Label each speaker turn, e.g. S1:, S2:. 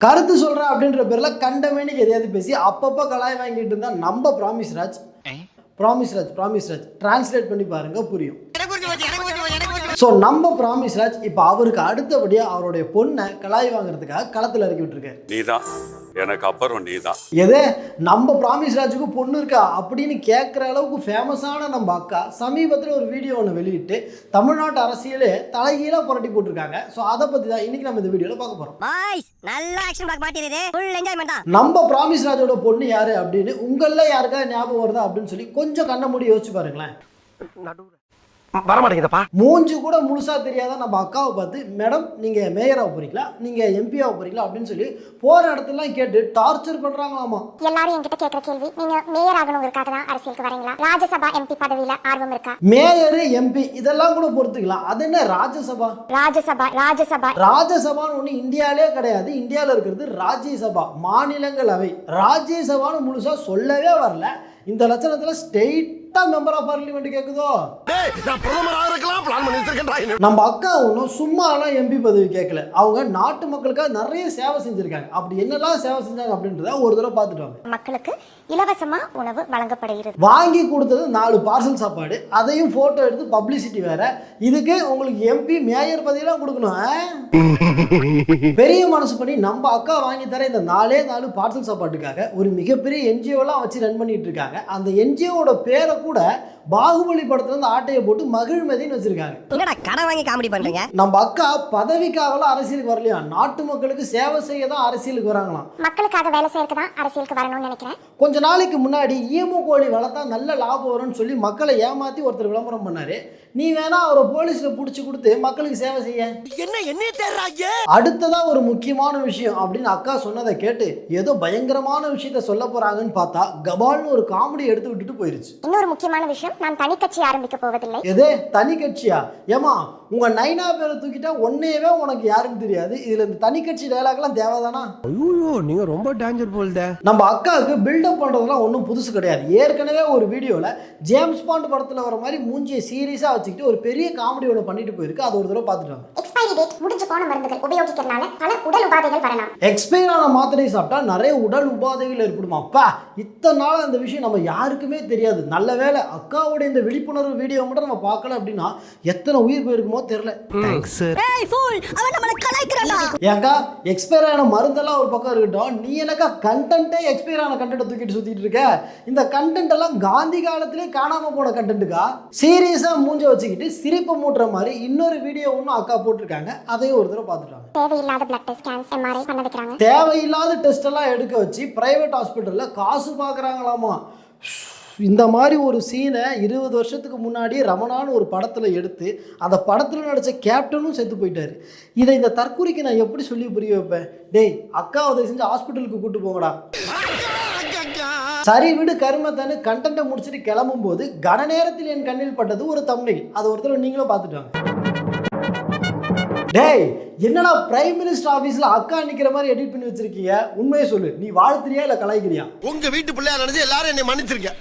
S1: கருத்து சொல்றேன் அப்படின்ற பேர்ல கண்டமேனிக்கு எதையாவது பேசி அப்பப்போ கலாய் வாங்கிட்டு இருந்தா நம்ம ப்ராமிஸ்ராஜ் டிரான்ஸ்லேட் பண்ணி பாருங்க புரியும். ஸோ நம்ம ப்ராமிஸ்ராஜ் இப்போ அவருக்கு அடுத்தபடியாக அவருடைய பொண்ணை கலாய் வாங்குறதுக்காக களத்தில் இறக்கி விட்டுருக்காரு.
S2: நீதான் எனக்கு அப்புறம் நீதான்.
S1: எதே நம்ம ப்ராமிஸ்ராஜுக்கு பொண்ணு இருக்கா அப்படின்னு கேட்குற அளவுக்கு ஃபேமஸான நம்ம அக்கா சமீபத்தில் ஒரு வீடியோ ஒன்று வெளியிட்டு தமிழ்நாட்டு அரசியலே தலைகீழாக புரட்டி போட்டிருக்காங்க. ஸோ அதை பற்றி தான் இன்னைக்கு நம்ம இந்த வீடியோவில் பார்க்க போகிறோம். நம்ம ப்ராமிஸ்ராஜோட பொண்ணு யாரு அப்படின்னு உங்களில் யாருக்காவது ஞாபகம் வருதா அப்படின்னு சொல்லி கொஞ்சம் கண்ண மூடி யோசிச்சு பாருங்களேன்.
S3: வரமாட்டேங்குதப்பா.
S1: மூஞ்சி கூட முழுசா தெரியாத நம்ம அக்காவை பார்த்து மேடம் நீங்க மேயராக போறீங்களா, நீங்க எம்பியாக போறீங்களா அப்படின்னு சொல்லி போற இடத்துலாம் கேட்டு டார்ச்சர் பண்றாங்களாமா.
S4: எல்லாரும் என்கிட்ட கேட்கிற கேள்வி, நீங்க மேயர் ஆகணுங்கிறதுக்காக தான் அரசியலுக்கு வரீங்களா, ராஜ்யசபா எம்பி பதவியில ஆர்வம் இருக்கா?
S1: மேயர் எம்பி இதெல்லாம் கூட பொறுத்துக்கலாம். அது என்ன ராஜ்யசபா? ராஜ்யசபான்னு ஒண்ணு இந்தியாவிலே கிடையாது. இந்தியாவில் இருக்கிறது ராஜ்யசபா, மாநிலங்களவை. ராஜ்யசபான்னு முழுசா சொல்லவே வரல. இந்த லட்சணத்துல ஸ்டேட்டா மெம்பர் ஆஃப் பார்லிமெண்ட் கேக்குதோ. நம்ம அக்கா ஒன்றும் சும்மாலாம் எம்பி பதவி கேட்கல. அவங்க நாட்டு மக்களுக்காக நிறைய சேவை செஞ்சிருக்காங்க. அப்படி என்னெல்லாம் சேவை செஞ்சாங்க அப்படின்றத ஒரு தடவை பார்த்துட்டு
S4: மக்களுக்கு இலவசமா உணவு வழங்கப்படுகிறது.
S1: வாங்கி கொடுத்தது 4 பார்சல் சாப்பாடு, அதையும் போட்டோ எடுத்து பப்ளிசிட்டி வேற. இதுக்கு உங்களுக்கு எம்பி மேயர் பதவியெல்லாம் கொடுக்கணும். பெரிய மனசு பண்ணி நம்ம அக்கா வாங்கி தர இந்த 4 பார்சல் சாப்பாட்டுக்காக ஒரு மிகப்பெரிய என்ஜிஓலாம் வச்சு ரன் பண்ணிட்டு இருக்காங்க. அந்த என்ஜிஓட பேரை கூட பாகுபலி படத்துல இருந்து ஆட்டையை போட்டு மகிழ்மதின்னு வச்சிருக்காங்க. நம்ம அக்கா பதவிக்காக அரசியலுக்கு வரலையா, நாட்டு மக்களுக்கு சேவை செய்ய தான் அரசியலுக்கு வராங்களாம்.
S4: மக்களுக்காக வேலை செய்யறதுக்கு தான் அரசியலுக்கு வரணும்னு நினைக்கிறேன்.
S1: கொஞ்ச நாளைக்கு முன்னாடி ஈமு கோழி வளர்த்தா நல்ல லாபம் வரும்னு சொல்லி மக்களை ஏமாத்தி ஒருத்தர் விளம்பரம் பண்ணாரு. நீ வேணா அவரை போலீஸ்ல புடிச்சு கொடுத்து மக்களுக்கு சேவை செய்ய. அடுத்ததா ஒரு முக்கியமான விஷயம் அப்படின்னு அக்கா சொன்னதை கேட்டு ஏதோ பயங்கரமான விஷயத்த சொல்ல போறாங்கன்னு பார்த்தா கபால்னு ஒரு காமெடி எடுத்து விட்டுட்டு போயிருச்சு.
S4: இன்னொரு முக்கியமான விஷயம், நான் தனி கட்சி ஆரம்பிக்க போவதில்லை.
S1: எது தனி கட்சியா? ஏமா உங்க நைனா பேரை தூக்கிட்டா ஒன்னையவே உனக்கு யாருன்னு தெரியாது. இதுல இந்த தனி கட்சி டயலாக்லாம் தேவைதானா?
S3: ஐயோ நீங்க ரொம்ப டேஞ்சர் போல்த.
S1: நம்ம அக்காவுக்கு பில்டப் பண்றதுலாம் ஒன்றும் புதுசு கிடையாது. ஏற்கனவே ஒரு வீடியோல ஜேம்ஸ் பாண்ட் படத்துல வர மாதிரி மூஞ்சியை சீரியஸா வச்சுக்கிட்டு ஒரு பெரிய காமெடி ஒன்று பண்ணிட்டு போயிருக்கு. அது ஒரு தடவை பார்த்துட்டாங்க.
S4: எக்ஸ்பைரி டேட் முடிஞ்சு போன மருந்துகள் உபயோகிக்கிறதுனால பல உடல் உபாதைகள் வரலாம்.
S1: எக்ஸ்பைர் ஆன மாத்திரை சாப்பிட்டா நிறைய உடல் உபாதைகள் ஏற்படுமா? அப்பா இத்தனை நாள் அந்த விஷயம் நம்ம யாருக்குமே தெரியாது. நல்ல வேளை அக்காவுடைய இந்த விழிப்புணர்வு வீடியோ மட்டும் நம்ம பார்க்கல அப்படின்னா எத்தனை உயிர் போயிருக்குமோ தெரியல. ஏங்கா எக்ஸ்பைர் ஆன மருந்தெல்லாம் ஒரு பக்கம் இருக்கட்டும், நீ எனக்கா கண்டென்ட்டே எக்ஸ்பைர் ஆன கண்டென்ட்டை தூக்கிட்டு சுத்திட்டு இருக்க. இந்த கண்டென்ட் எல்லாம் காந்தி காலத்திலே காணாம போன கண்டென்ட்டுக்கா. சீரியஸா மூஞ்ச வச்சுக்கிட்டு சிரிப்பு மூட்டுற மாதிரி இன்னொரு வீடியோ ஒன்றும் அக்கா போட்டிருக்காங்க. அதையும் ஒரு தடவை பார்த்துட்டாங்க.
S4: தேவையில்லாத பிளட் டெஸ்ட், ஸ்கேன்ஸ், எம்ஆர்ஐ பண்ண வைக்கிறாங்க.
S1: தேவையில்லாத டெஸ்ட் எல்லாம் எடுக்க வச்சு பிரைவேட் ஹாஸ்பிட்டல்ல காசு பார்க்குறாங்களாமா. இந்த மாதிரி ஒரு சீனை 20 வருஷத்துக்கு முன்னாடி ரமணான்னு ஒரு படத்தில் எடுத்து அந்த படத்தில் நடித்த கேப்டனும் செத்து போயிட்டாரு. இதை இந்த தற்கொலைக்கு நான் எப்படி சொல்லி புரிய வைப்பேன்? டேய் அக்கா உதவி செஞ்சு ஹாஸ்பிட்டலுக்கு கூட்டு போங்கடா. சரி விடு கருமத்தானு கண்டென்ட்டை முடிச்சுட்டு கிளம்பும் போது கன நேரத்தில் என் கண்ணில் பட்டது ஒரு தம்ப்நெயில். அது ஒருத்தர் நீங்களும் பார்த்துட்டாங்க. டேய் என்னடா பிரைம் மினிஸ்டர் ஆபீஸ்ல அக்கா நிக்கிற மாதிரி எடிட் பண்ணி வச்சிருக்கீங்க? உண்மையை சொல்லு, நீ வாழ்த்துறியா இல்ல கலாய்க்கிறியா?
S3: உங்க வீட்டு பிள்ளையா நினைச்சு எல்லாரும் என்னை மன்னிச்சிருக்க.